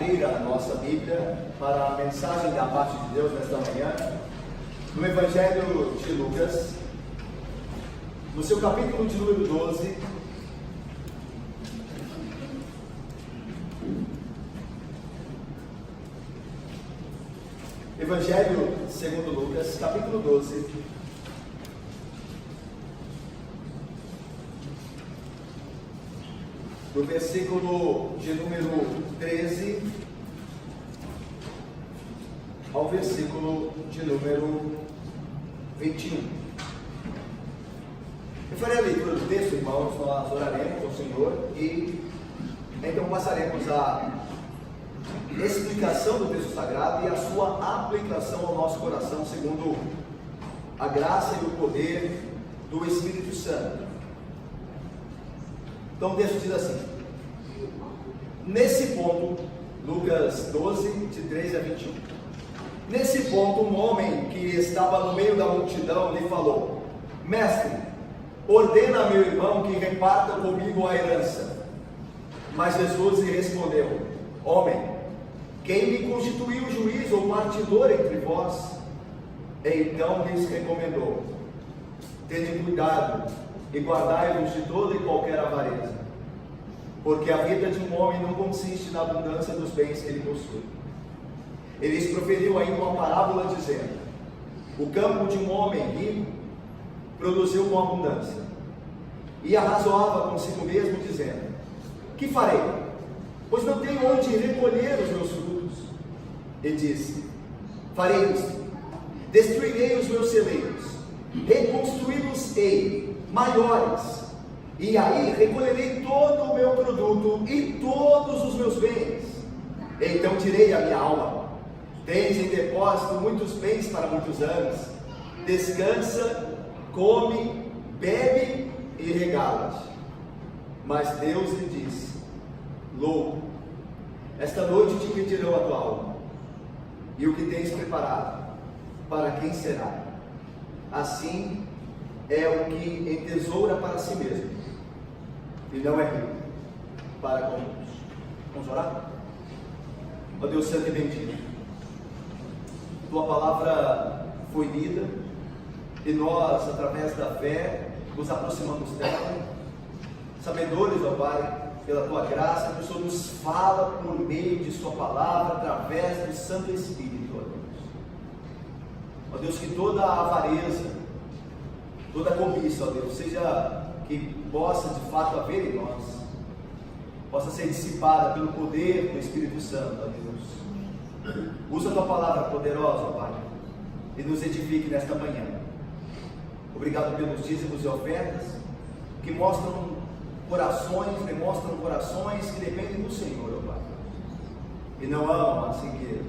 abrir a nossa Bíblia para a mensagem da parte de Deus nesta manhã, no Evangelho de Lucas, no seu capítulo de número 12, Evangelho segundo Lucas, capítulo 12, do versículo de número 13 ao versículo de número 21. Eu farei a leitura do texto, irmãos, nós oraremos ao Senhor e então passaremos a explicação do texto sagrado e a sua aplicação ao nosso coração, segundo a graça e o poder do Espírito Santo. Então o texto diz assim: nesse ponto, Lucas 12, de 13 a 21. Nesse ponto, um homem que estava no meio da multidão lhe falou: Mestre, ordena a meu irmão que reparta comigo a herança. Mas Jesus lhe respondeu: Homem, quem me constituiu juiz ou partidor entre vós? Então lhes recomendou: Tende cuidado e guardai-vos de toda e qualquer avareza, porque a vida de um homem não consiste na abundância dos bens que ele possui. Ele lhes proferiu ainda uma parábola dizendo: o campo de um homem rico produziu com abundância, e arrazoava consigo mesmo dizendo: que farei? Pois não tenho onde recolher os meus frutos. E disse: farei isto, destruirei os meus celeiros, reconstruí-los-ei maiores, e aí recolherei todo o meu produto e todos os meus bens. Então direi à minha alma: tens em depósito muitos bens para muitos anos, descansa, come, bebe e regala-te. Mas Deus lhe disse: louco, esta noite te pedirão a tua alma, e o que tens preparado, para quem será? Assim é o que entesoura para si mesmo, e não é rico para com Deus. Vamos orar? Ó Deus Santo e bendito, tua palavra foi lida, e nós, através da fé, nos aproximamos dela, sabedores, ó Pai, pela tua graça, que o Senhor nos fala por meio de sua palavra, através do Santo Espírito, ó Deus. Ó Deus, que toda a avareza, toda a cobiça, ó Deus, seja que possa de fato haver em nós, possa ser dissipada pelo poder do Espírito Santo, ó Deus. Usa a tua palavra poderosa, ó Pai, e nos edifique nesta manhã. Obrigado pelos dízimos e ofertas que demonstram corações que dependem do Senhor, ó Pai, e não amam as riquezas.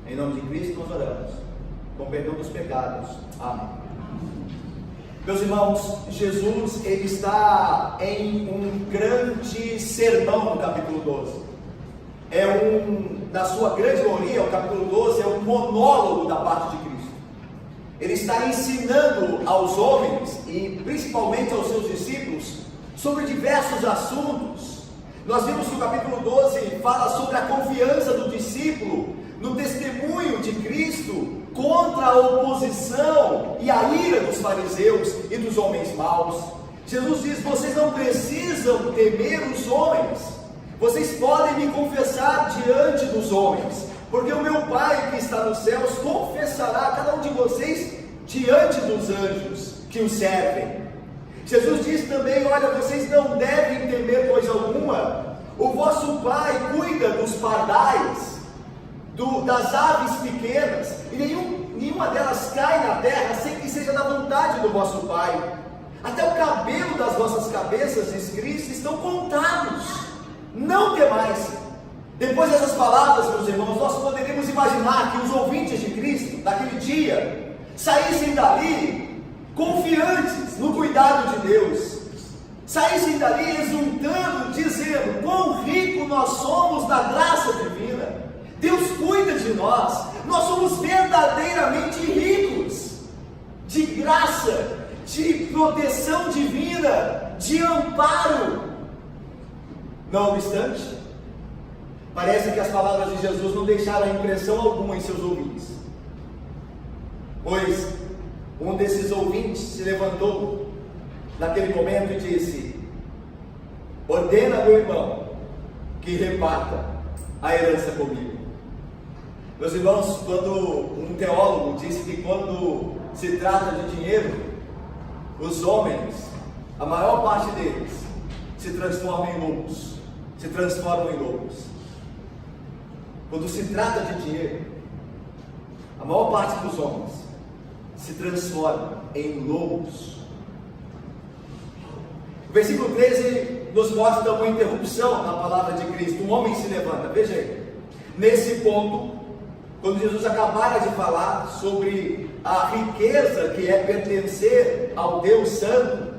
Em nome de Cristo nós oramos, com perdão dos pecados. Amém. Meus irmãos, Jesus, ele está em um grande sermão no capítulo 12. Na sua grande maioria, o capítulo 12 é um monólogo da parte de Cristo. Ele está ensinando aos homens, e principalmente aos seus discípulos, sobre diversos assuntos. Nós vimos que o capítulo 12 fala sobre a confiança do discípulo no testemunho de Cristo contra a oposição e a ira dos fariseus e dos homens maus. Jesus diz: vocês não precisam temer os homens, vocês podem me confessar diante dos homens, porque o meu Pai que está nos céus confessará cada um de vocês diante dos anjos que o servem. Jesus diz também: olha, vocês não devem temer coisa alguma, o vosso Pai cuida dos pardais, das aves pequenas, e nenhuma delas cai na terra sem que seja da vontade do vosso Pai. Até o cabelo das vossas cabeças, diz Cristo, estão contados. Não temais. Depois dessas palavras, meus irmãos, nós poderíamos imaginar que os ouvintes de Cristo, naquele dia, saíssem dali confiantes no cuidado de Deus, saíssem dali exultando, dizendo: quão rico nós somos na graça divina, Deus cuida de nós somos verdadeiramente ricos de graça, de proteção divina, de amparo. Não obstante, parece que as palavras de Jesus não deixaram impressão alguma em seus ouvintes, pois um desses ouvintes se levantou naquele momento e disse: ordena meu irmão que reparta a herança comigo. Meus irmãos, quando um teólogo disse que quando se trata de dinheiro, os homens, a maior parte deles, se transformam em lobos. Quando se trata de dinheiro, a maior parte dos homens se transforma em lobos. O versículo 13 nos mostra uma interrupção na palavra de Cristo. Um homem se levanta. Veja aí, nesse ponto, quando Jesus acabara de falar sobre a riqueza que é pertencer ao Deus Santo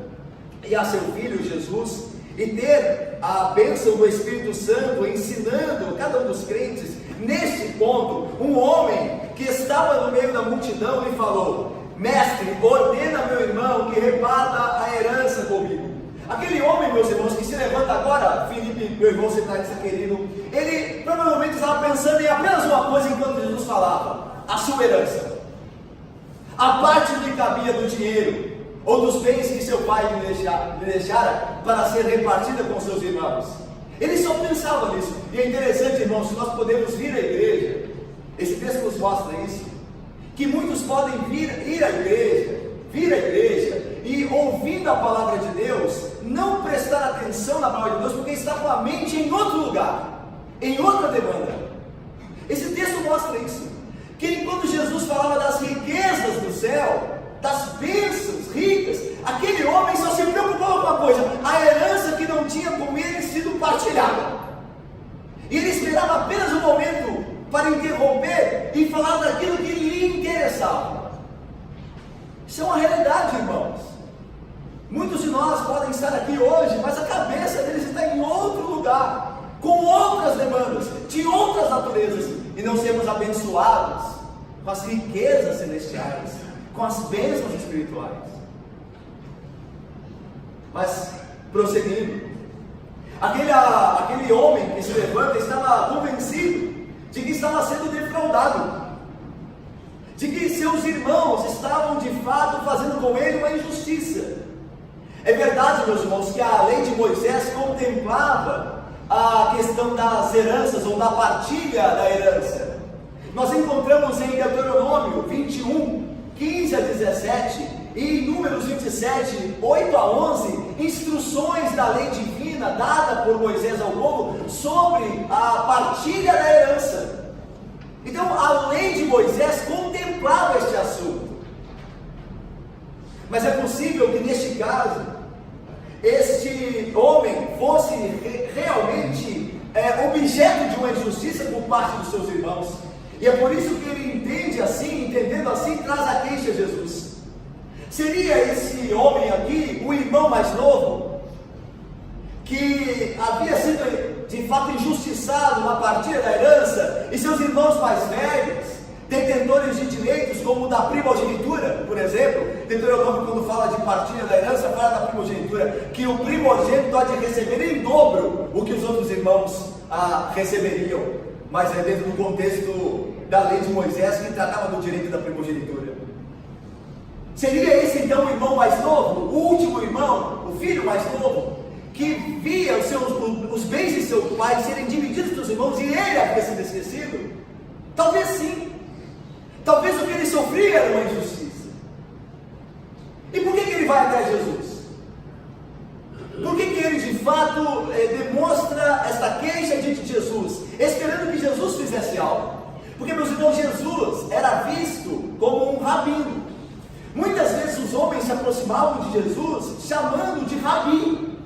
e a seu Filho Jesus, e ter a bênção do Espírito Santo ensinando cada um dos crentes, neste ponto, um homem que estava no meio da multidão lhe falou: mestre, ordena meu irmão que reparta a herança comigo. Aquele homem, meus irmãos, que se levanta agora, Felipe, meu irmão seminarista querido, ele provavelmente estava pensando em apenas uma coisa enquanto Jesus falava: a sua herança, a parte que cabia do dinheiro ou dos bens que seu pai lhe deixara para ser repartida com seus irmãos. Ele só pensava nisso. E é interessante, irmãos, se nós podemos vir à igreja, esse texto nos mostra isso, que muitos podem ir à igreja e ouvindo a palavra de Deus, não prestar atenção na palavra de Deus, porque está com a mente em outro lugar, em outra demanda. Esse texto mostra isso, que enquanto Jesus falava das riquezas do céu, das bênçãos ricas, aquele homem só se preocupava com uma coisa: a herança que não tinha com ele sido partilhada. E ele esperava apenas um momento para interromper e falar daquilo que lhe interessava. Isso é uma realidade, irmãos. Muitos de nós podem estar aqui hoje, mas a cabeça deles está em outro lugar, com outras demandas, de outras naturezas, e não sermos abençoados com as riquezas celestiais, com as bênçãos espirituais. Mas, prosseguindo, aquele homem que se levanta estava convencido de que estava sendo defraudado, de que seus irmãos estavam de fato fazendo com ele uma injustiça. É verdade, meus irmãos, que a lei de Moisés contemplava a questão das heranças ou da partilha da herança. Nós encontramos em Deuteronômio 21, 15 a 17 e em Números 27, 8 a 11, instruções da lei divina dada por Moisés ao povo sobre a partilha da herança. Então a lei de Moisés contemplava este assunto. Mas é possível que neste caso, este homem fosse realmente objeto de uma injustiça por parte dos seus irmãos. E é por isso que ele entende assim, entendendo assim, traz a queixa a Jesus. Seria esse homem aqui o irmão mais novo, que havia sido de fato injustiçado na partilha da herança, e seus irmãos mais velhos, detentores de direitos, como o da primogenitura, por exemplo? Deuteronômio, quando fala de partilha da herança, fala da primogenitura, que o primogênito há de receber em dobro o que os outros irmãos receberiam, mas é dentro do contexto da lei de Moisés, que tratava do direito da primogenitura. Seria esse então o irmão mais novo, o último irmão, o filho mais novo, que via os bens de seu pai serem divididos entre os irmãos e ele havia sido esquecido? Talvez sim. Talvez o que ele sofria era uma injustiça. E por que ele vai até Jesus? Por que ele de fato demonstra esta queixa diante de Jesus, esperando que Jesus fizesse algo? Porque, meus irmãos, Jesus era visto como um rabino. Muitas vezes os homens se aproximavam de Jesus chamando de rabi.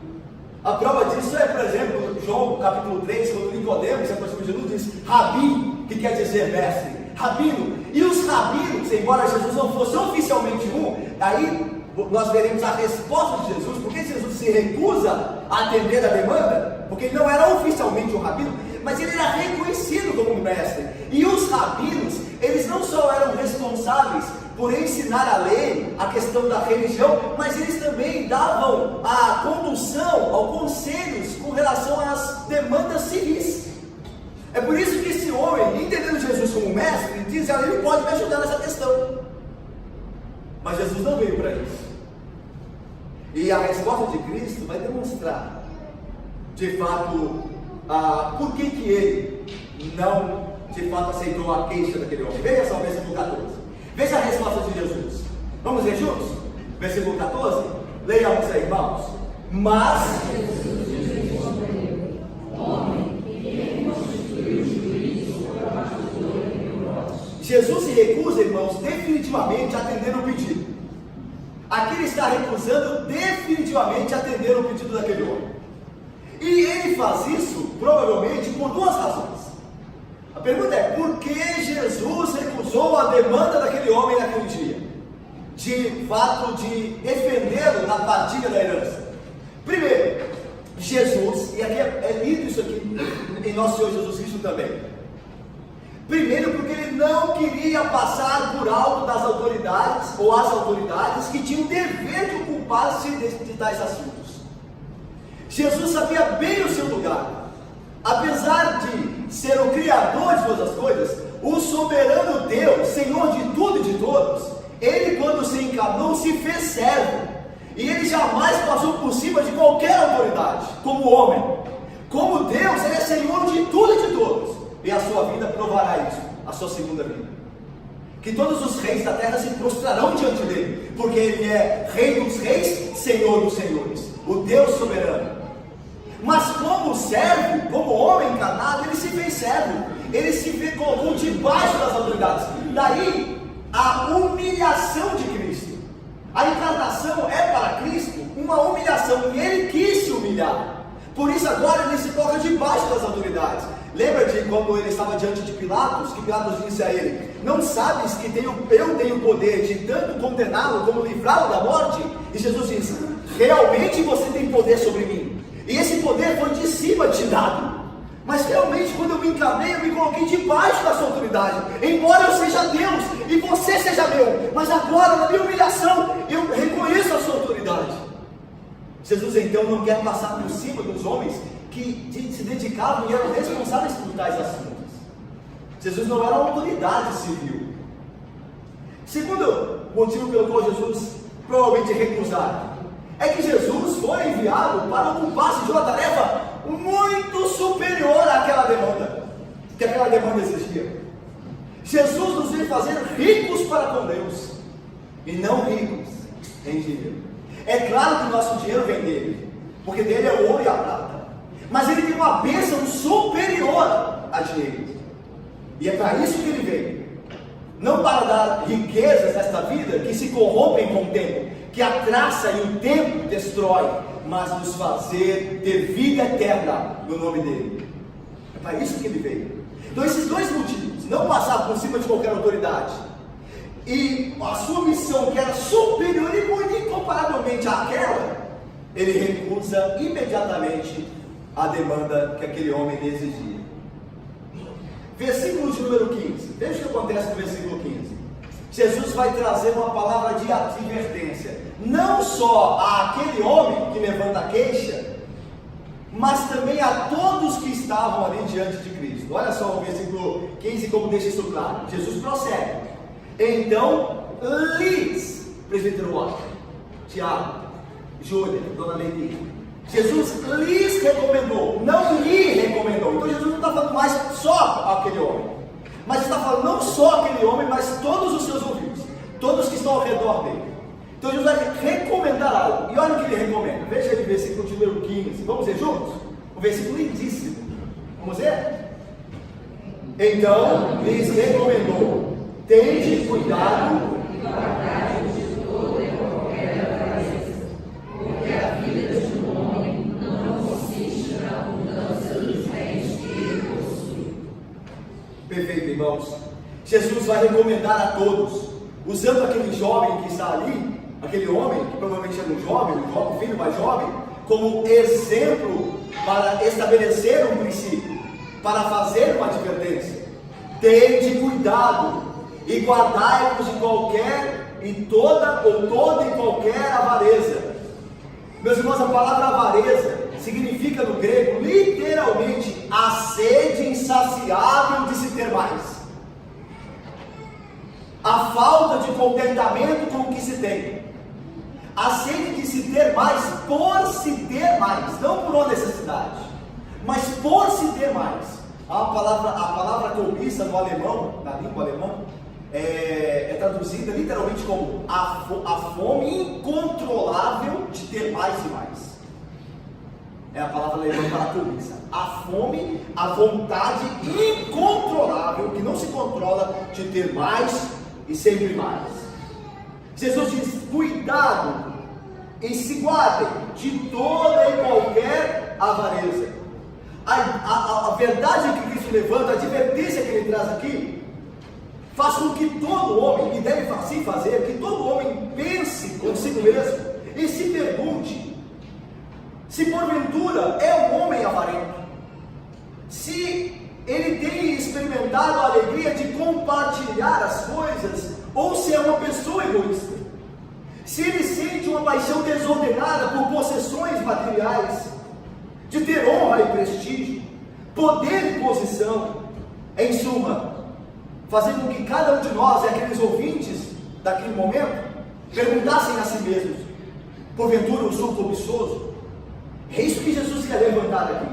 A prova disso é, por exemplo, João capítulo 3, quando Nicodemo se aproxima de Jesus, diz rabi, que quer dizer mestre, rabino. E os rabinos, embora Jesus não fosse oficialmente um, aí nós veremos a resposta de Jesus, porque Jesus se recusa a atender a demanda, porque ele não era oficialmente um rabino, mas ele era reconhecido como um mestre. E os rabinos, eles não só eram responsáveis por ensinar a lei, a questão da religião, mas eles também davam a condução, aos conselhos com relação às demandas civis. É por isso que esse homem, entendendo Jesus como mestre, diz: ele pode me ajudar nessa questão. Mas Jesus não veio para isso. E a resposta de Cristo vai demonstrar, de fato, por que ele não, de fato, aceitou a queixa daquele homem. Veja só o versículo 14. Veja a resposta de Jesus. Vamos ler juntos? Versículo 14. Leiamos aí, irmãos. Mas Jesus se recusa, irmãos, definitivamente a atender o pedido. Aqui ele está recusando definitivamente a atender o pedido daquele homem. E ele faz isso, provavelmente, por duas razões. A pergunta é: por que Jesus recusou a demanda daquele homem naquele dia? De fato, de defendê-lo na partilha da herança. Primeiro, Jesus, e aqui é lido isso aqui em nosso Senhor Jesus Cristo também. Primeiro, porque ele não queria passar por alto das autoridades, ou as autoridades que tinham o dever de ocupar-se de tais assuntos. Jesus sabia bem o seu lugar. Apesar de ser o Criador de todas as coisas, o soberano Deus, Senhor de tudo e de todos, ele, quando se encarnou, se fez servo. E ele jamais passou por cima de qualquer autoridade, como homem. Como Deus, ele é Senhor de tudo e de todos. E a sua vida provará isso, a sua segunda vida. Que todos os reis da terra se prostrarão diante dele, porque ele é Rei dos reis, Senhor dos senhores, o Deus soberano. Mas como servo, como homem encarnado, ele se fez servo. Ele se colocou debaixo das autoridades. Daí a humilhação de Cristo. A encarnação é para Cristo uma humilhação, e ele quis se humilhar. Por isso agora ele se coloca debaixo das autoridades. Lembra de quando ele estava diante de Pilatos, que Pilatos disse a ele: não sabes que eu tenho o poder de tanto condená-lo como livrá-lo da morte? E Jesus disse: realmente você tem poder sobre mim, e esse poder foi de cima te dado. Mas realmente, quando eu me encarnei, eu me coloquei debaixo da sua autoridade, embora eu seja Deus e você seja meu. Mas agora, na minha humilhação, eu reconheço a sua autoridade. Jesus então não quer passar por cima dos homens que se dedicavam e eram responsáveis por tais assuntos. Jesus não era uma autoridade civil. Segundo motivo pelo qual Jesus provavelmente recusaram, é que Jesus foi enviado para ocupar-se de uma tarefa muito superior àquela demanda, que aquela demanda exigia. Jesus nos veio fazer ricos para com Deus, e não ricos em dinheiro. É claro que o nosso dinheiro vem dele, porque dele é o ouro e a prata, mas ele tem uma bênção superior a dinheiro, e é para isso que ele veio. Não para dar riquezas nesta vida que se corrompem com o tempo, que a traça e o tempo destrói, mas nos fazer ter vida eterna no nome dele. É para isso que ele veio. Então esses dois motivos: não passar por cima de qualquer autoridade, e a sua missão, que era superior e muito incomparavelmente àquela, ele recusa imediatamente a demanda que aquele homem lhe exigia. Versículo de número 15. Veja o que acontece no versículo 15. Jesus vai trazer uma palavra de advertência, não só àquele homem que levanta a queixa, mas também a todos que estavam ali diante de Cristo. Olha só o versículo 15, como deixa isso claro. Jesus prossegue: então lhes, presbítero Walter, Tiago, Júlia, dona Levi, Jesus lhes recomendou, não lhe recomendou. Então Jesus não está falando mais só aquele homem, mas está falando não só aquele homem, mas todos os seus ouvintes, todos que estão ao redor dele. Então Jesus vai recomendar algo, e olha o que ele recomenda. Veja aí o versículo número 15, vamos ver juntos? O versículo lindíssimo, vamos ver? Então lhes recomendou: tende cuidado e guardai de toda e qualquer avareza, porque a vida de um homem não consiste na abundância dos bens que ele possui. Perfeito, irmãos. Jesus vai recomendar a todos, usando aquele jovem que está ali, aquele homem que provavelmente era um jovem, um filho mais jovem, como exemplo para estabelecer um princípio, para fazer uma advertência. Tende cuidado e guardai-vos de qualquer e toda e qualquer avareza. Meus irmãos, a palavra avareza significa no grego, literalmente, a sede insaciável de se ter mais. A falta de contentamento com o que se tem. A sede de se ter mais por se ter mais, não por uma necessidade, mas por se ter mais. A palavra cobiça no alemão, na língua alemã, é traduzida literalmente como a fome incontrolável de ter mais e mais. É a palavra alemã para cobiça. A fome, a vontade incontrolável, que não se controla, de ter mais e sempre mais. Jesus diz: cuidado e se guardem de toda e qualquer avareza. A verdade que Cristo levanta, a advertência que ele traz aqui, faz com que todo homem, e deve assim fazer, que todo homem pense consigo mesmo e se pergunte se porventura é um homem avarento, se ele tem experimentado a alegria de compartilhar as coisas, ou se é uma pessoa egoísta, se ele sente uma paixão desordenada por possessões materiais, de ter honra e prestígio, poder e posição, em suma, fazendo com que cada um de nós e aqueles ouvintes daquele momento perguntassem a si mesmos: porventura eu sou cobiçoso? É isso que Jesus ia levantar aqui.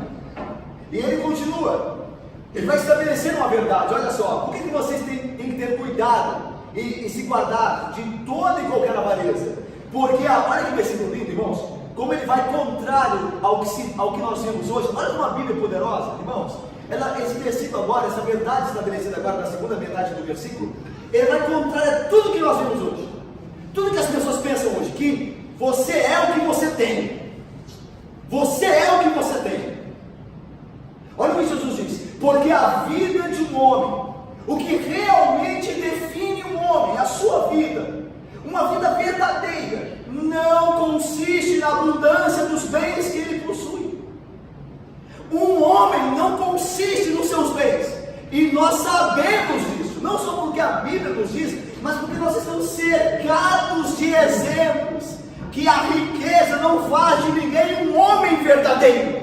E ele continua, ele vai estabelecer uma verdade. Olha só, por que vocês têm que ter cuidado e se guardar de toda e qualquer avareza? Porque, olha que versículo lindo, irmãos, como ele vai contrário ao que nós vemos hoje. Olha uma Bíblia poderosa, irmãos. Esse versículo agora, essa verdade estabelecida agora na segunda metade do versículo, ele vai contrário a tudo que nós vemos hoje, tudo que as pessoas pensam hoje, que você é o que você tem, você é o que você tem. Olha o que Jesus diz: porque a vida de um homem, o que realmente define um homem, a sua vida, uma vida verdadeira, não consiste na abundância dos bens que ele possui. Um homem não consiste nos seus bens, e nós sabemos disso, não só porque a Bíblia nos diz, mas porque nós estamos cercados de exemplos, que a riqueza não faz de ninguém um homem verdadeiro.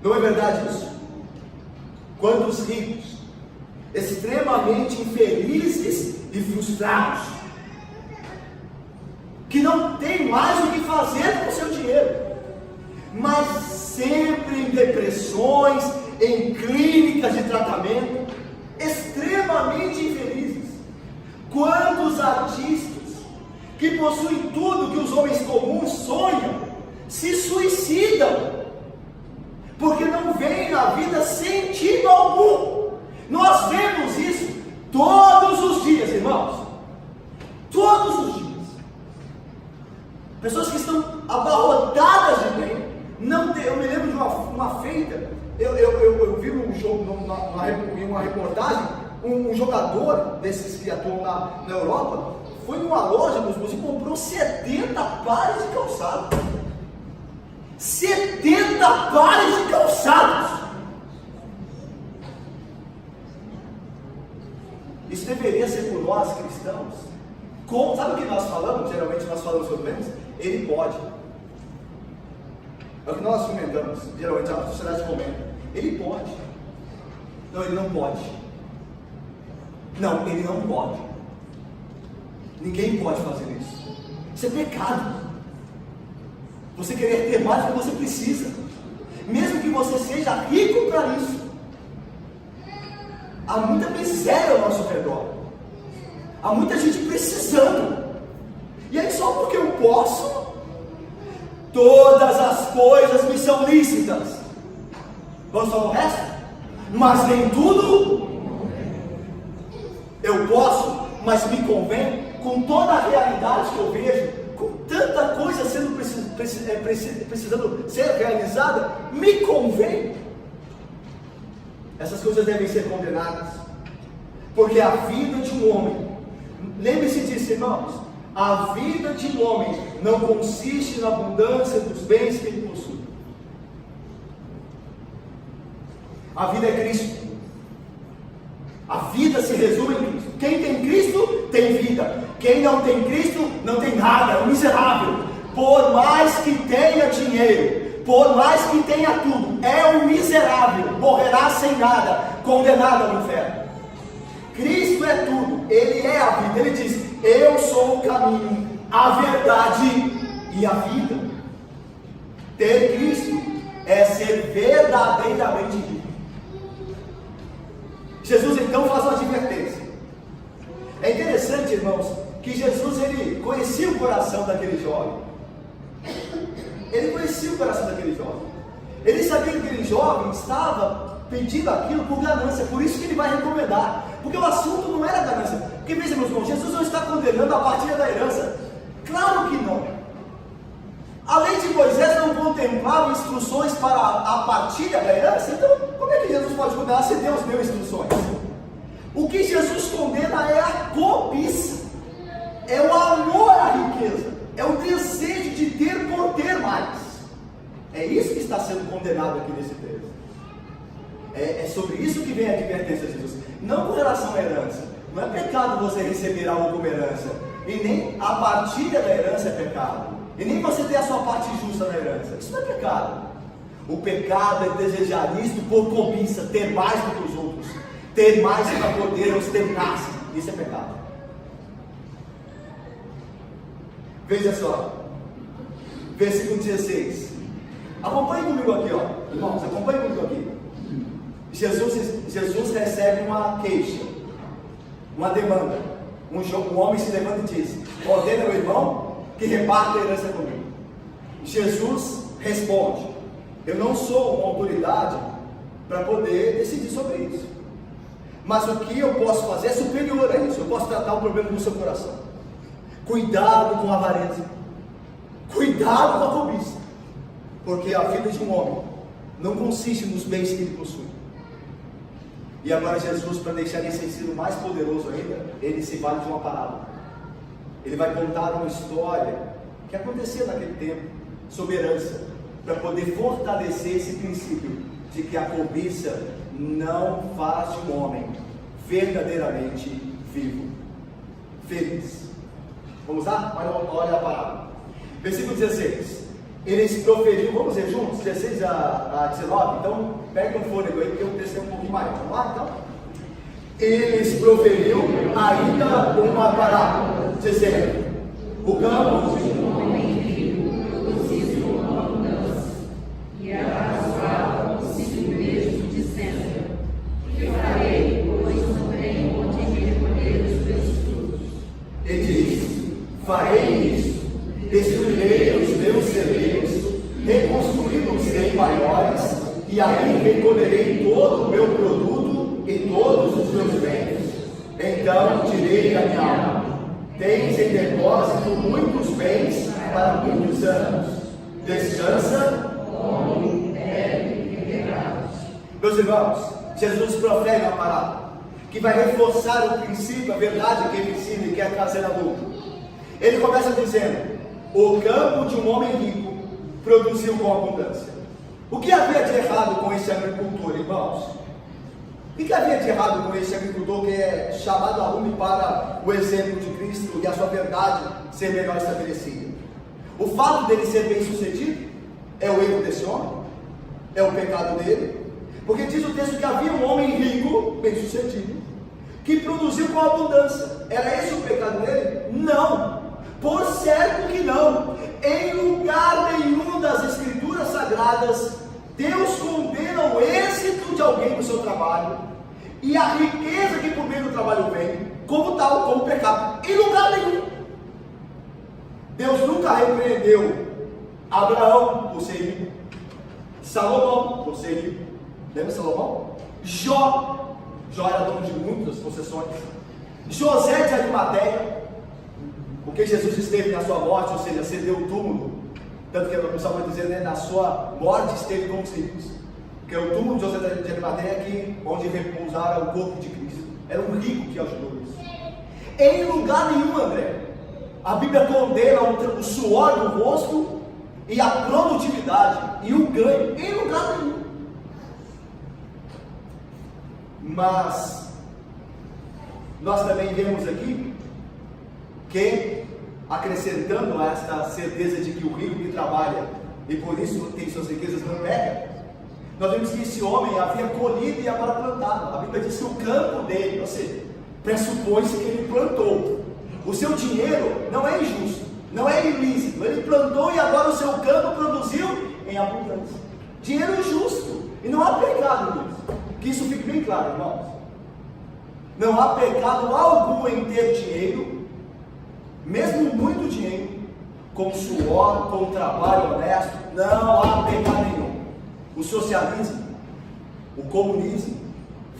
Não é verdade isso? Quantos ricos, extremamente infelizes e frustrados, que não tem mais o que fazer com o seu dinheiro, mas sempre em depressões, em clínicas de tratamento, extremamente infelizes. Quantos artistas que possuem tudo que os homens comuns sonham, se suicidam, porque não veem na vida sentido algum. Nós vemos isso todos os dias, irmãos, todos os dias. Pessoas que estão abarrotadas de bem. Eu me lembro de uma feita, eu vi um jogo, em uma reportagem, um jogador desses que atuam na Europa, foi numa loja e comprou 70 pares de calçados. 70 pares de calçados! Isso deveria ser por nós cristãos. Sabe o que nós falamos? Geralmente nós falamos sobre bens. Ele pode. É o que nós comentamos. Geralmente a sociedade comenta. Ele pode. Não, ele não pode. Não, ele não pode. Ninguém pode fazer isso. Isso é pecado. Você querer ter mais do que você precisa, mesmo que você seja rico para isso. Há muita miséria ao nosso redor, há muita gente precisando, e aí só porque eu posso, todas as coisas me são lícitas. Vamos falar o resto? Mas nem tudo eu posso, mas me convém, com toda a realidade que eu vejo, com tanta coisa sendo precisando ser realizada, me convém. Essas coisas devem ser condenadas, porque a vida de um homem, lembre-se disso, irmãos, a vida de um homem não consiste na abundância dos bens que ele possui. A vida é Cristo. A vida se resume em Cristo. Quem tem Cristo tem vida. Quem não tem Cristo não tem nada, é um miserável. por mais que tenha dinheiro, por mais que tenha tudo, é um miserável, morrerá sem nada, condenado ao inferno. Cristo é tudo, Ele é a vida. Ele diz: eu sou o caminho, a verdade e a vida. Ter Cristo é ser verdadeiramente rico. Jesus então faz uma advertência. É interessante, irmãos, que Jesus, ele conhecia o coração daquele jovem. Ele conhecia o coração daquele jovem. Ele sabia que aquele jovem estava pedindo aquilo por ganância. Por isso que ele vai recomendar. Porque o assunto não era ganância. Porque veja, meus irmãos, Jesus não está condenando a partilha da herança. Claro que não. A lei de Moisés não contemplava instruções para a partilha da herança. Então, como é que Jesus pode condenar se Deus deu instruções? O que Jesus condena é a cobiça, é o amor à riqueza, é o desejo de ter por ter mais. É isso que está sendo condenado aqui nesse texto. É sobre isso que vem a advertência de Jesus. Não com relação à herança. Não é pecado você receber algo como herança. E nem a partilha da herança é pecado. E nem você ter a sua parte justa na herança. Isso não é pecado. O pecado é desejar isto por cobiça, ter mais do que os outros, ter mais para poder ostentar-se. Isso é pecado. Veja só, versículo 16. Acompanhe comigo aqui, ó. Irmãos, acompanhe comigo aqui. Jesus recebe uma queixa, uma demanda. Um homem se levanta e diz: ordena meu irmão que reparta a herança comigo. Jesus responde: eu não sou uma autoridade para poder decidir sobre isso, mas o que eu posso fazer é superior a isso. Eu posso tratar o problema do seu coração. Cuidado com a avareza, cuidado com a cobiça, porque a vida de um homem não consiste nos bens que ele possui. E agora Jesus, para deixar esse ensino mais poderoso ainda, ele se vale de uma parábola. Ele vai contar uma história que acontecia naquele tempo, sobre herança, para poder fortalecer esse princípio de que a cobiça não faz de um homem verdadeiramente vivo, feliz. Vamos lá? Olha a parábola. Versículo 16. Eles proferiram, vamos ver juntos, 16 a 19, então pega um fôlego aí, porque eu texto é um pouquinho maior. Vamos lá então? Eles proferiram ainda uma parábola, dizendo: o campo de um homem rico produziu uma abundância, e arrasavam-se o mesmo, dizendo: que farei, pois não tenho onde recolher os meus frutos. Ele diz: farei isso, destruirei os meus celeiros, reconstruí-los-ei maiores, e aí recolherei todo o meu produto e todos os meus bens. Então direi a minha alma: tens em depósito muitos bens para muitos anos. Descansa, come, bebe e regados. Meus irmãos, Jesus profere uma parábola que vai reforçar o princípio, a verdade que ele ensina e quer trazer à luta. Ele começa dizendo: o campo de um homem rico produziu com abundância. O que havia de errado com esse agricultor, irmãos? O que havia de errado com esse agricultor que é chamado a lume para o exemplo de Cristo e a sua verdade ser melhor estabelecida? O fato dele ser bem sucedido é o erro desse homem? É o pecado dele? Porque diz o texto que havia um homem rico, bem sucedido, que produziu com abundância. Era esse o pecado dele? Não, por certo que não. Em lugar nenhum das escrituras sagradas Deus condena o êxito de alguém no seu trabalho e a riqueza que por meio do trabalho vem como tal, como pecado. Em lugar nenhum. Deus nunca repreendeu Abraão por ser rico, Salomão por ser rico. Lembra Salomão? Jó era dono de muitas possessões. José de Arimateia, porque Jesus esteve na sua morte, ou seja, cedeu o túmulo. Tanto que o Salmo vai dizer, né, na sua morte esteve com os ricos. Porque o túmulo de José de Arimateia é aqui onde repousara o corpo de Cristo. Era um rico que ajudou isso. Em lugar nenhum, André, a Bíblia condena o suor do rosto e a produtividade e o ganho. Em lugar nenhum. Mas nós também vemos aqui que acrescentando a esta certeza de que o rico que trabalha e por isso tem suas riquezas não pega, nós vemos que esse homem havia colhido e agora plantado. A Bíblia diz que o campo dele, ou seja, pressupõe-se que ele plantou. O seu dinheiro não é injusto, não é ilícito, ele plantou e agora o seu campo produziu em abundância. Dinheiro justo, e não há pecado nisso. Que isso fique bem claro, irmãos. Não há pecado algum em ter dinheiro, mesmo muito dinheiro, com suor, com trabalho honesto. Não há pecado nenhum. O socialismo, o comunismo,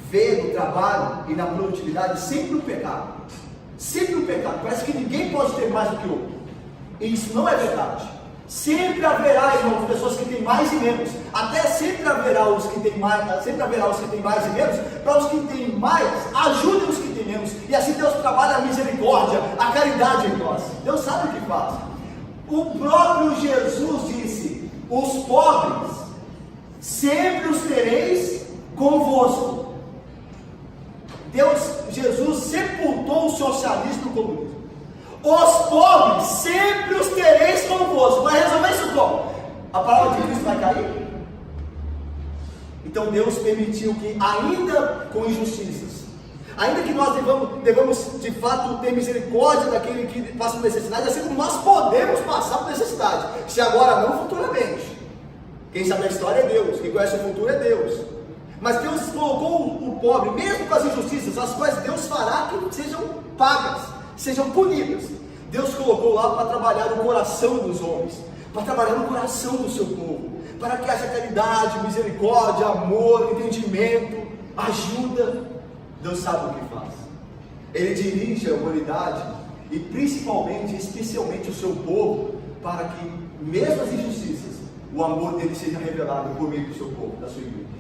vê no trabalho e na produtividade sempre o pecado. Sempre o pecado. Parece que ninguém pode ter mais do que o outro. E isso não é verdade. Sempre haverá, irmãos, pessoas que têm mais e menos. Até sempre haverá os que têm mais, sempre haverá os que têm mais e menos. Para os que têm mais, ajudem os que têm menos. E assim Deus trabalha a misericórdia, a caridade em nós. Deus sabe o que faz. O próprio Jesus disse: os pobres sempre os tereis convosco. Jesus sepultou o socialismo e o comunismo. Os pobres sempre os tereis convosco. Vai resolver isso como? A palavra de Cristo vai cair? Então Deus permitiu que, ainda com injustiças, ainda que nós devamos de fato ter misericórdia daquele que passa por necessidade, assim como nós podemos passar por necessidade, se agora não, futuramente. Quem sabe a história é Deus, quem conhece o futuro é Deus. Mas Deus colocou o pobre, mesmo com as injustiças, as quais Deus fará que sejam pagas, sejam punidas. Deus colocou lá para trabalhar no coração dos homens, para trabalhar no coração do seu povo, para que haja caridade, misericórdia, amor, entendimento, ajuda. Deus sabe o que faz. Ele dirige a humanidade e principalmente, especialmente o seu povo, para que, mesmo as injustiças, o amor dele seja revelado por meio do seu povo, da sua igreja.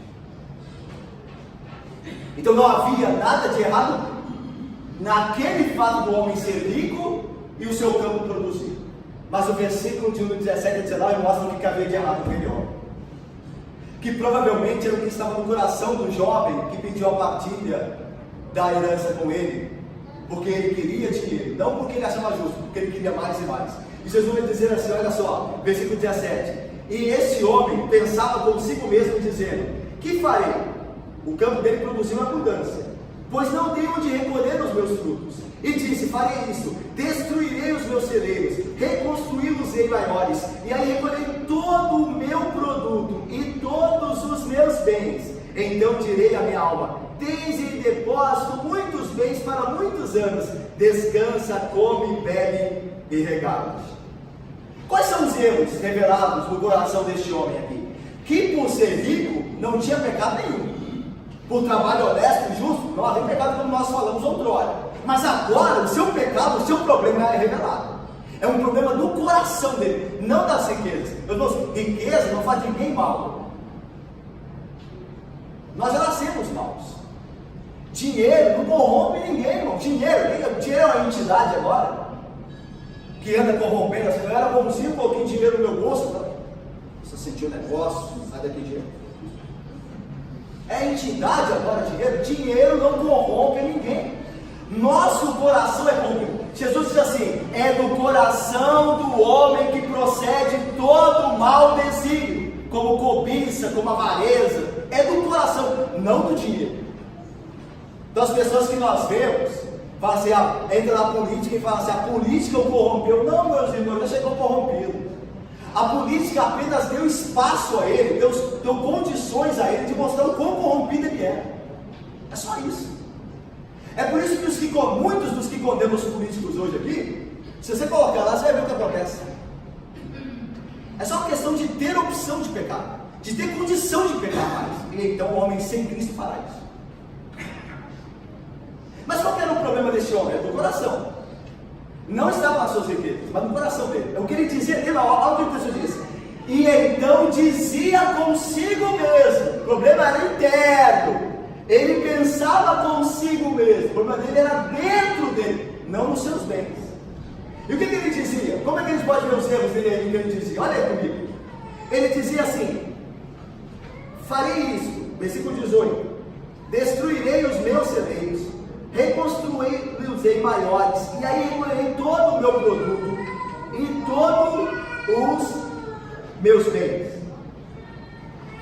Então não havia nada de errado naquele fato do homem ser rico e o seu campo produzir. Mas o versículo de 17 a 19 mostra o que havia de errado naquele homem. Que provavelmente era o que estava no coração do jovem que pediu a partilha da herança com ele, porque ele queria dinheiro, não porque ele achava justo, porque ele queria mais e mais. E Jesus vai dizer assim, olha só, versículo 17: e esse homem pensava consigo mesmo, dizendo: que farei? O campo dele produziu abundância, pois não tenho onde recolher os meus frutos. E disse: farei isso, destruirei os meus celeiros, reconstruí-los-ei maiores, e aí recolherei todo o meu produto e todos os meus bens. Então direi à minha alma: tens em depósito muitos bens para muitos anos, descansa, come, bebe e regala-te. Quais são os erros revelados no coração deste homem aqui? Que por ser rico não tinha pecado nenhum. Por trabalho honesto e justo, não havia pecado, como nós falamos outrora. Mas agora o seu pecado, o seu problema é revelado. É um problema do coração dele, não das riquezas. Riqueza não faz ninguém mal. Nós já nascemos maus. Dinheiro não corrompe ninguém, irmão. Dinheiro é uma entidade agora que anda corrompendo. Assim, eu era bonzinho, coloquei dinheiro no meu bolso. Você sentiu o negócio, sai daqui dinheiro. É entidade agora, dinheiro. Dinheiro não corrompe ninguém. Nosso coração é corrompido. Jesus diz assim: é do coração do homem que procede todo o mau desígnio, como cobiça, como avareza. É do coração, não do dinheiro. Então as pessoas que nós vemos falam assim, entra na política e fala assim: a política o corrompeu. Não, meus irmãos, já chegou corrompido. A política apenas deu espaço a ele, deu condições a ele de mostrar o quão corrompido ele é. É só isso. É por isso que muitos dos que condenam os políticos hoje aqui, se você colocar lá, você vai ver o que acontece. É só uma questão de ter opção de pecar, de ter condição de pecar mais. E então o homem sem Cristo fará isso. Mas qual que era o problema desse homem? É do coração. Não estava nas suas riquezas, mas no coração dele. É o que ele dizia dele, olha o que o texto diz. E então dizia consigo mesmo. O problema era interno. Ele pensava consigo mesmo. O problema dele era dentro dele, não nos seus bens. E o que ele dizia? Como é que a gente pode ver os erros dele aí que ele dizia? Olha aí comigo. Ele dizia assim: farei isso, versículo 18: destruirei os meus celeiros, reconstruí-los em maiores, e aí recolherei todo o meu produto e todos os meus bens.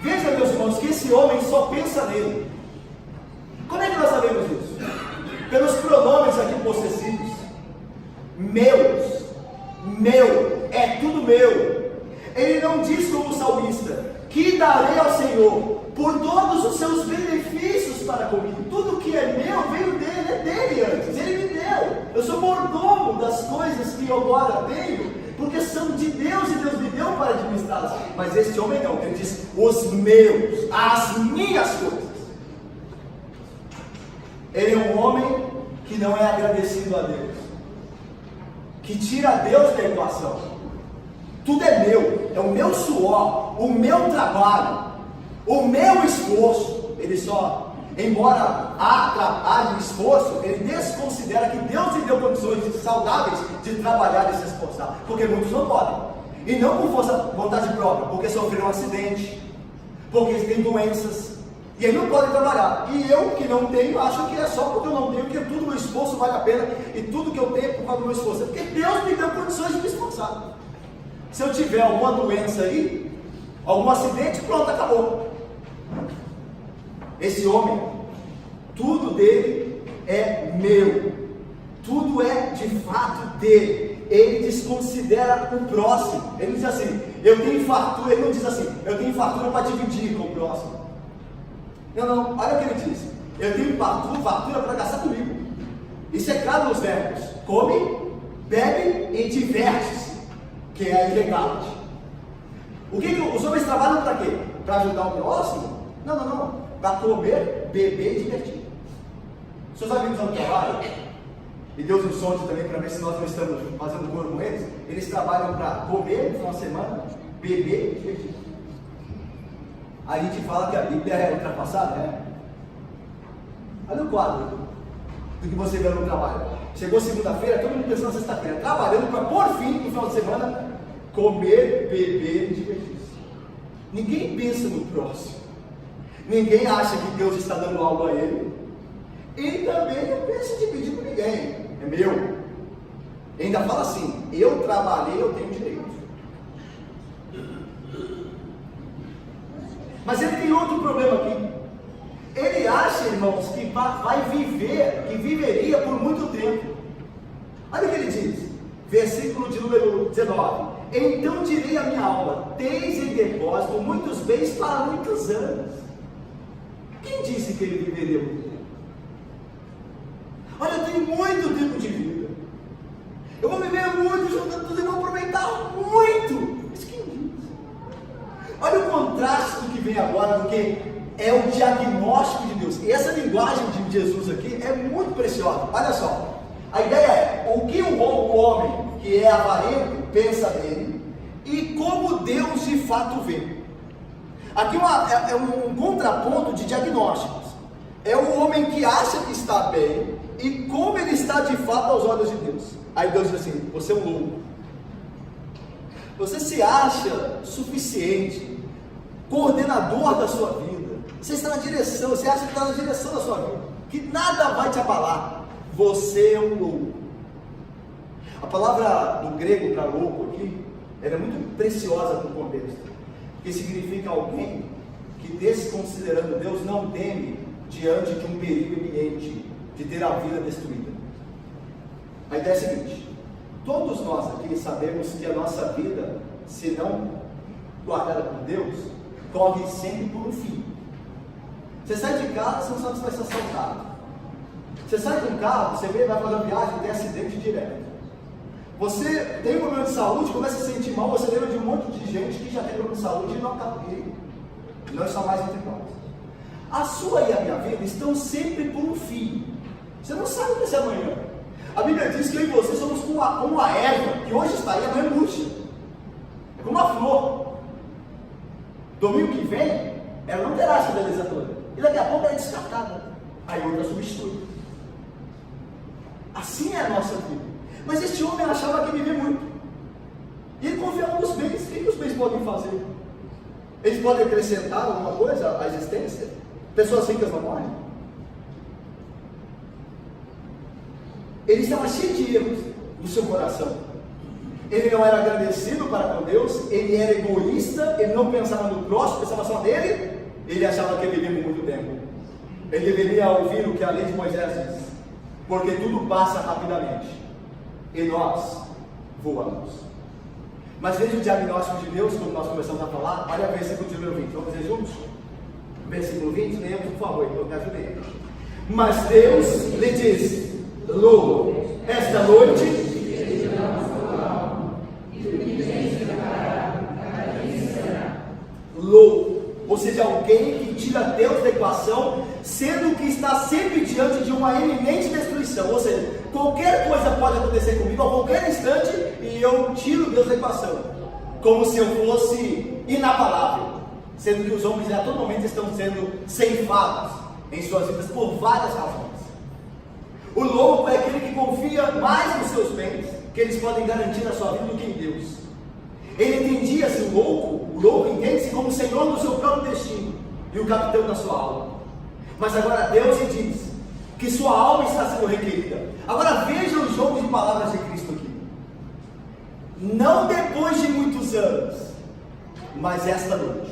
Veja, meus irmãos, que esse homem só pensa nele. Como é que nós sabemos isso? Pelos pronomes aqui possessivos. Meus, meu, é tudo meu. Ele não diz como o salmista, que darei ao Senhor por todos os seus benefícios para comigo. Tudo que é meu veio dele, é dele antes, ele me deu. Eu sou mordomo das coisas que eu agora tenho, porque são de Deus e Deus me deu para administrá-las. Mas este homem não, ele diz, os meus, as minhas coisas. Ele é um homem que não é agradecido a Deus, que tira Deus da equação. Tudo é meu, é o meu suor, o meu trabalho, o meu esforço. Ele só, embora haja esforço, ele desconsidera que Deus lhe deu condições saudáveis de trabalhar e se esforçar, porque muitos não podem, e não por vontade própria, porque sofreram um acidente, porque eles têm doenças, e eles não podem trabalhar. E eu que não tenho, acho que é só porque eu não tenho, que tudo o meu esforço vale a pena, e tudo que eu tenho é por causa do meu esforço, porque Deus me deu condições de me esforçar. Se eu tiver alguma doença aí, algum acidente, pronto, acabou. Esse homem, tudo dele é meu, tudo é de fato dele. Ele desconsidera o próximo. Ele diz assim, eu tenho fartura. Ele não diz assim, eu tenho fartura para dividir com o próximo. Não, olha o que ele diz, eu tenho fartura para gastar comigo. Isso é claro nos verbos, come, bebe e diverte-se, que é a ilegalidade. O que os homens trabalham para quê? Para ajudar o próximo? Não, para comer, beber e divertir. Seus amigos não trabalham, e Deus nos sonde também para ver se nós não estamos fazendo coro com eles. Eles trabalham para comer no final de semana, beber e divertir. A gente fala que a Bíblia é ultrapassada, né? Olha o quadro do que você vê no trabalho. Chegou segunda-feira, todo mundo pensando na sexta-feira, trabalhando para, por fim, no final de semana, comer, beber e divertir-se. Ninguém pensa no próximo. Ninguém acha que Deus está dando algo a ele. E também não pensa em dividir com ninguém. É meu. E ainda fala assim, eu trabalhei, eu tenho direito. Mas ele tem outro problema aqui. Ele acha, irmãos, que vai viver, que viveria por muito tempo. Olha o que ele diz, versículo de número 19. Então direi à minha alma, tens em depósito muitos bens para muitos anos. Quem disse que ele viveria muito tempo? Olha, eu tenho muito tempo de vida. Eu vou viver muito, juntando tudo, eu vou aproveitar muito. Mas quem disse? Olha o contraste do que vem agora, porque é o diagnóstico de Deus. E essa linguagem de Jesus aqui é muito preciosa. Olha só, a ideia é o que o homem que é avarento pensa dele e como Deus de fato vê. Aqui é um contraponto de diagnósticos. É o homem que acha que está bem e como ele está de fato aos olhos de Deus. Aí Deus diz assim, você é um louco. Você se acha suficiente, coordenador da sua vida. Você está na direção, você acha que está na direção da sua vida, que nada vai te abalar. Você é um louco. A palavra do grego para louco aqui, ela é muito preciosa para o contexto, que significa alguém que, desconsiderando Deus, não teme diante de um perigo iminente de ter a vida destruída. A ideia é a seguinte, todos nós aqui sabemos que a nossa vida, se não guardada por Deus, corre sempre por um fim. Você sai de casa, você não sabe se vai ser assaltado. Você sai de um carro, você vai fazer uma viagem, tem acidente direto. Você tem um problema de saúde, começa a se sentir mal, você lembra de um monte de gente que já tem problema de saúde e não está mais entre nós. A sua e a minha vida estão sempre por um fim. Você não sabe o que vai ser amanhã. A Bíblia diz que eu e você somos como a erva, que hoje está aí, amanhã murcha. É como a flor. Domingo que vem, ela não terá essa beleza toda. E daqui a pouco ela é descartada. Aí outra substitui. Assim é a nossa vida. Mas este homem achava que vivia muito. E ele confiava nos bens. O que os bens podem fazer? Eles podem acrescentar alguma coisa à existência? Pessoas ricas não morrem? Ele estava cheio de erros no seu coração. ele não era agradecido para com Deus, ele era egoísta, ele não pensava no próximo, pensava só nele, ele achava que ele vivia por muito tempo. Ele deveria ouvir o que a lei de Moisés diz, porque tudo passa rapidamente e nós voamos. Mas veja o diagnóstico de Deus, quando nós começamos a falar. Olha o versículo de número 20, vamos ler juntos? Versículo 20, leamos por favor, então me ajudei. Mas Deus lhe disse: Logo, esta noite louco, ou seja, alguém que tira Deus da equação, sendo que está sempre diante de uma iminente destruição. Ou seja, qualquer coisa pode acontecer comigo a qualquer instante e eu tiro Deus da equação, como se eu fosse inabalável, sendo que os homens a todo momento estão sendo ceifados em suas vidas por várias razões. O louco é aquele que confia mais nos seus bens, que eles podem garantir na sua vida, do que em Deus. Ele entendia-se o louco entende-se como o senhor do seu próprio destino e o capitão da sua alma. Mas agora Deus lhe diz que sua alma está sendo requerida. Agora veja o jogo de palavras de Cristo aqui. Não depois de muitos anos, mas esta noite.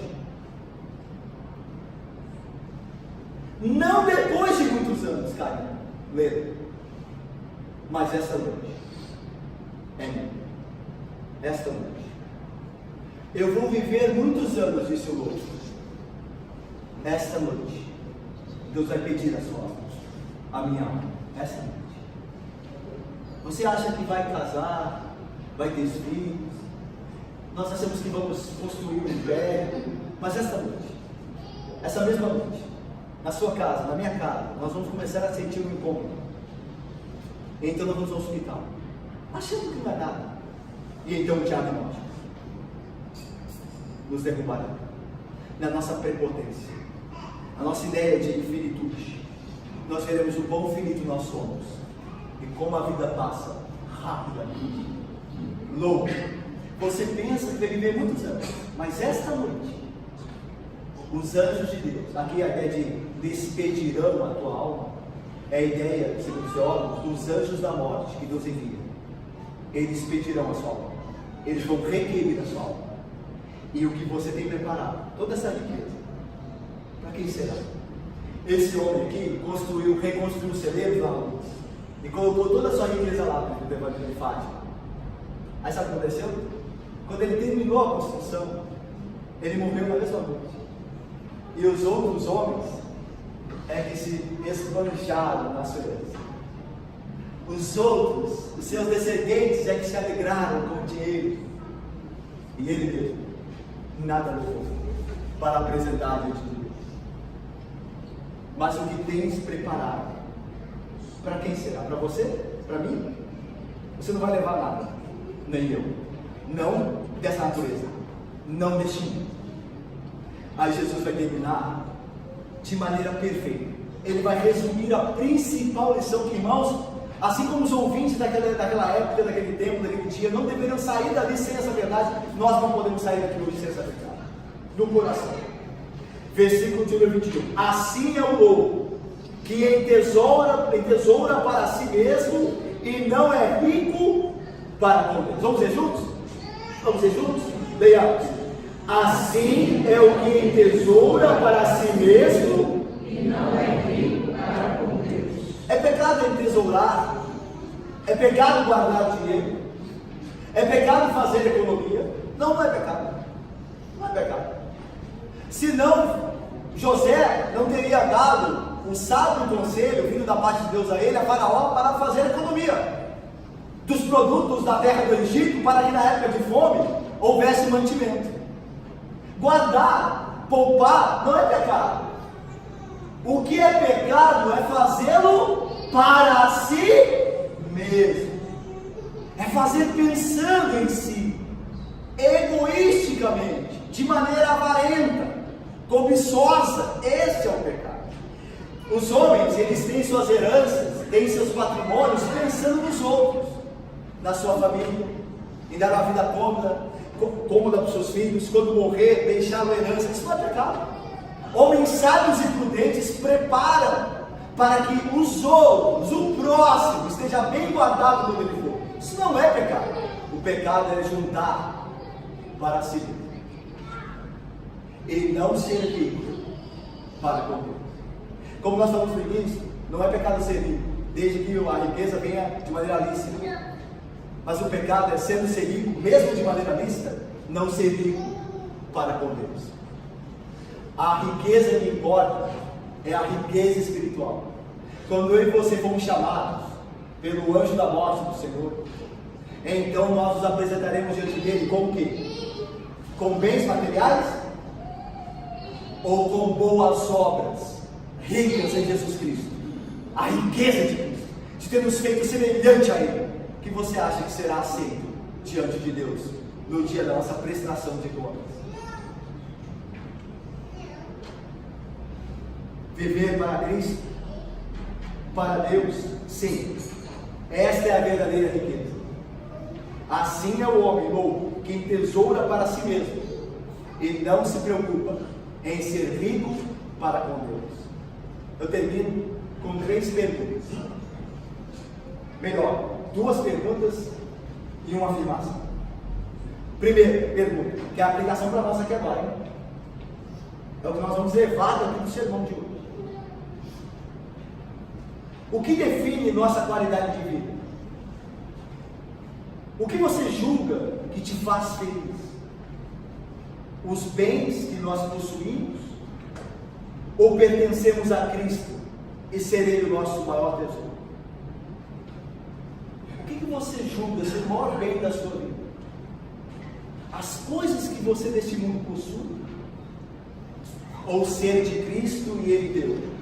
Não depois de muitos anos, Caio, lê. Mas esta noite. Esta noite. Eu vou viver muitos anos, disse o louco. Esta noite, Deus vai pedir a sua alma, a minha alma. Esta noite. Você acha que vai casar, vai ter filhos? Nós achamos que vamos construir um império, mas esta noite, essa mesma noite, na sua casa, na minha casa, nós vamos começar a sentir um incômodo. Então nós vamos ao hospital, achando que não é nada. E então o diagnóstico nos derrubará na nossa prepotência, a nossa ideia de infinitude. Nós veremos o quão finito nós somos e como a vida passa rapidamente. Louco, você pensa que vai viver muitos anos, mas esta noite, os anjos de Deus, aqui a ideia de despedirão a tua alma, é a ideia, segundo os teólogos, dos anjos da morte que Deus envia. Eles despedirão a sua alma, eles vão requerer a sua alma. E o que você tem preparado, toda essa riqueza, para quem será? Esse homem aqui reconstruiu celeiros na luz e colocou toda a sua riqueza lá no Evangelho de Fátima. Aí sabe o que aconteceu? Quando ele terminou a construção, ele morreu na mesma noite. E os outros homens é que se esbanjaram na sua herança. Os outros, os seus descendentes, é que se alegraram com o dinheiro. E ele mesmo nada levou para apresentar diante de Deus. Mas o que tens preparado, para quem será? Para você? Para mim? Você não vai levar nada, nem eu. Não dessa natureza, não deste mundo. Aí Jesus vai terminar de maneira perfeita. Ele vai resumir a principal lição que, irmãos, assim como os ouvintes daquela época, daquele tempo, daquele dia, não deveriam sair dali sem essa verdade, nós não podemos sair daqui hoje sem essa verdade, no coração. Versículo de número 21. Assim é o louco, que entesoura para si mesmo, e não é rico para com Deus. Vamos ver juntos? Vamos ver juntos? Leiamos. Assim é o que entesoura para si mesmo, e não é rico para com Deus. É pecado entesourar, é pecado guardar o dinheiro, é pecado fazer economia. Não, não é pecado, não é pecado. Senão, José não teria dado o sábio conselho vindo da parte de Deus a ele, a Faraó, para fazer economia dos produtos da terra do Egito, para que na época de fome houvesse mantimento. Guardar, poupar, não é pecado. O que é pecado é fazê-lo para si mesmo, é fazer pensando em si, egoisticamente, de maneira avarenta, cobiçosa. Esse é o pecado. Os homens, eles têm suas heranças, têm seus patrimônios pensando nos outros, na sua família, em dar uma vida cômoda para os seus filhos, quando morrer, deixar uma herança. Isso não é pecado. Homens sábios e prudentes preparam para que os outros, o próximo, esteja bem guardado quando ele for. Isso não é pecado. O pecado é juntar para si e não ser rico para com Deus. Como nós falamos no início, não é pecado ser rico, desde que a riqueza venha de maneira lícita. Mas o pecado é, sendo ser rico, mesmo de maneira lícita, não ser rico para com Deus. A riqueza que importa é a riqueza espiritual. Quando eu e você fomos chamados pelo anjo da morte do Senhor, então nós nos apresentaremos diante dele com o quê? Com bens materiais? Ou com boas obras, ricas em Jesus Cristo? A riqueza de Cristo, de ter nos feito semelhante a Ele, que você acha que será aceito diante de Deus no dia da nossa prestação de contas? Viver para Cristo, para Deus, sim, esta é a verdadeira riqueza. Assim é o homem louco que entesoura para si mesmo e não se preocupa em ser rico para com Deus. Eu termino com 3 perguntas. Melhor, 2 perguntas e uma afirmação. Primeira pergunta, que é a aplicação para nós aqui agora, hein? É o que nós vamos levar daqui do sermão de hoje. O que define nossa qualidade de vida? O que você julga que te faz feliz? Os bens que nós possuímos? Ou pertencemos a Cristo e ser Ele o nosso maior tesouro? O que você julga ser o maior bem da sua vida? As coisas que você deste mundo possui? Ou ser de Cristo e Ele deu?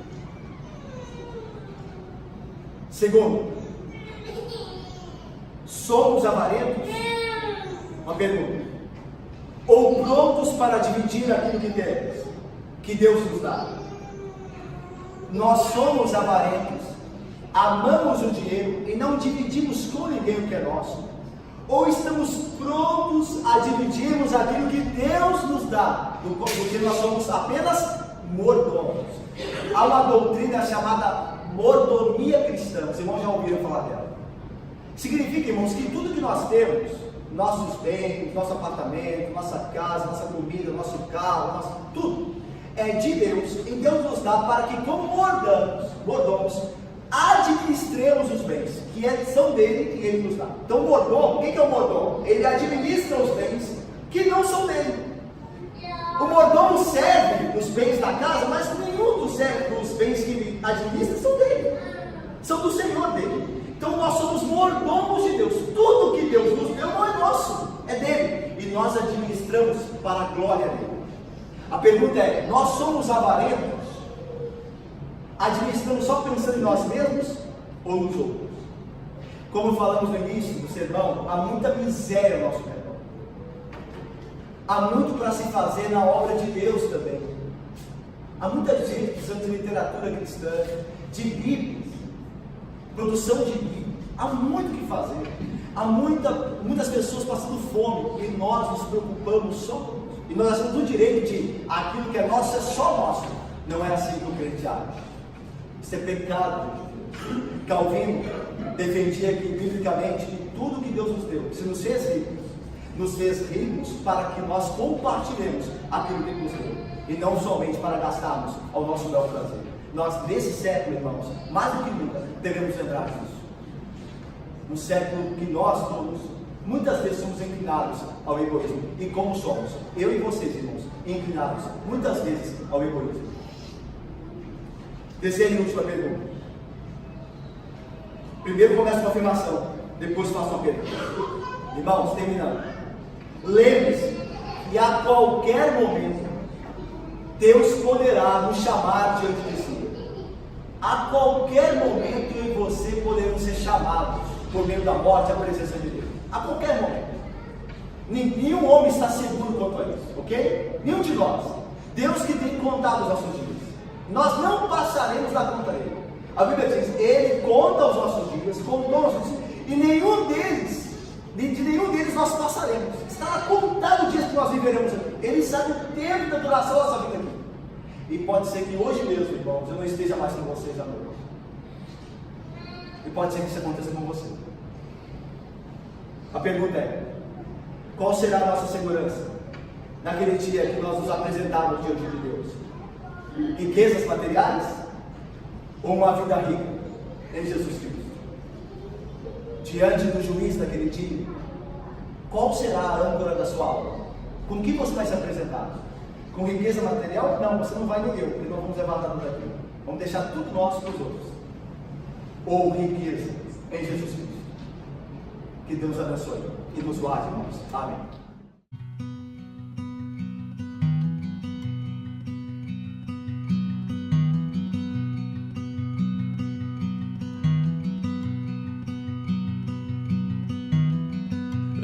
Segundo, somos avarentos? Uma pergunta. Ou prontos para dividir aquilo que temos, que Deus nos dá? Nós somos avarentos, amamos o dinheiro e não dividimos com ninguém o que é nosso? Ou estamos prontos a dividirmos aquilo que Deus nos dá, porque nós somos apenas mordomos? Há uma doutrina chamada mordomia cristã, os irmãos já ouviram falar dela. Significa, irmãos, que tudo que nós temos, nossos bens, nosso apartamento, nossa casa, nossa comida, nosso carro, tudo é de Deus, e Deus nos dá para que, como mordomos, administremos os bens, que são dele e ele nos dá. Então, mordomo, o que é o mordomo? Ele administra os bens que não são dele. O mordomo serve os bens da casa, mas nenhum dos bens que ele administra são dele, são do Senhor dele. Então nós somos mordomos de Deus. Tudo que Deus nos deu não é nosso, é dele, e nós administramos para a glória dele. A pergunta é: nós somos avarentos? Administramos só pensando em nós mesmos ou nos outros? Como falamos no início do sermão, há muita miséria ao nosso redor. Há muito para se fazer na obra de Deus também. Há muita gente precisando de literatura cristã, de Bíblias, produção de Bíblia. Há muito o que fazer. Há muitas pessoas passando fome, e nós nos preocupamos só com isso. E nós temos o direito de aquilo que é nosso é só nosso. Não é assim que o crente age. Isso é pecado. Calvino defendia aqui biblicamente que tudo que Deus nos deu, se nos fez ricos para que nós compartilhemos aquilo que nos deu, e não somente para gastarmos ao nosso bel prazer. Nós, nesse século, irmãos, mais do que nunca, devemos lembrar disso. No século que nós todos, muitas vezes somos inclinados ao egoísmo. E como somos, eu e vocês, irmãos, inclinados muitas vezes ao egoísmo. Terceira e última pergunta. Primeiro começa com a afirmação, depois faço uma pergunta. Irmãos, terminando. Lembre-se que a qualquer momento Deus poderá nos chamar diante de si. A qualquer momento eu e você podemos ser chamados por meio da morte à presença de Deus. A qualquer momento. Nenhum homem está seguro quanto a isso, ok? Nenhum de nós. Deus que tem contado os nossos dias. Nós não passaremos da conta dele. A Bíblia diz: Ele conta os nossos dias, contou os nossos dias, e de nenhum deles nós passaremos. Está contado o dia que nós viveremos aqui. Ele sabe o tempo da duração da nossa vida aqui. E pode ser que hoje mesmo, irmãos, eu não esteja mais com vocês à noite. E pode ser que isso aconteça com você. A pergunta é: Qual será a nossa segurança naquele dia que nós nos apresentarmos diante de Deus? Riquezas materiais ou uma vida rica em Jesus Cristo? Diante do juiz daquele dia, qual será a âncora da sua alma? Com que você vai se apresentar? Com riqueza material? Não, você não vai nem eu, porque nós vamos levar nada daqui. Vamos deixar tudo nosso para os outros. Ou riqueza em Jesus Cristo. Que Deus abençoe e nos guarde, irmãos. Amém.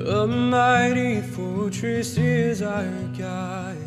A mighty fortress is our God.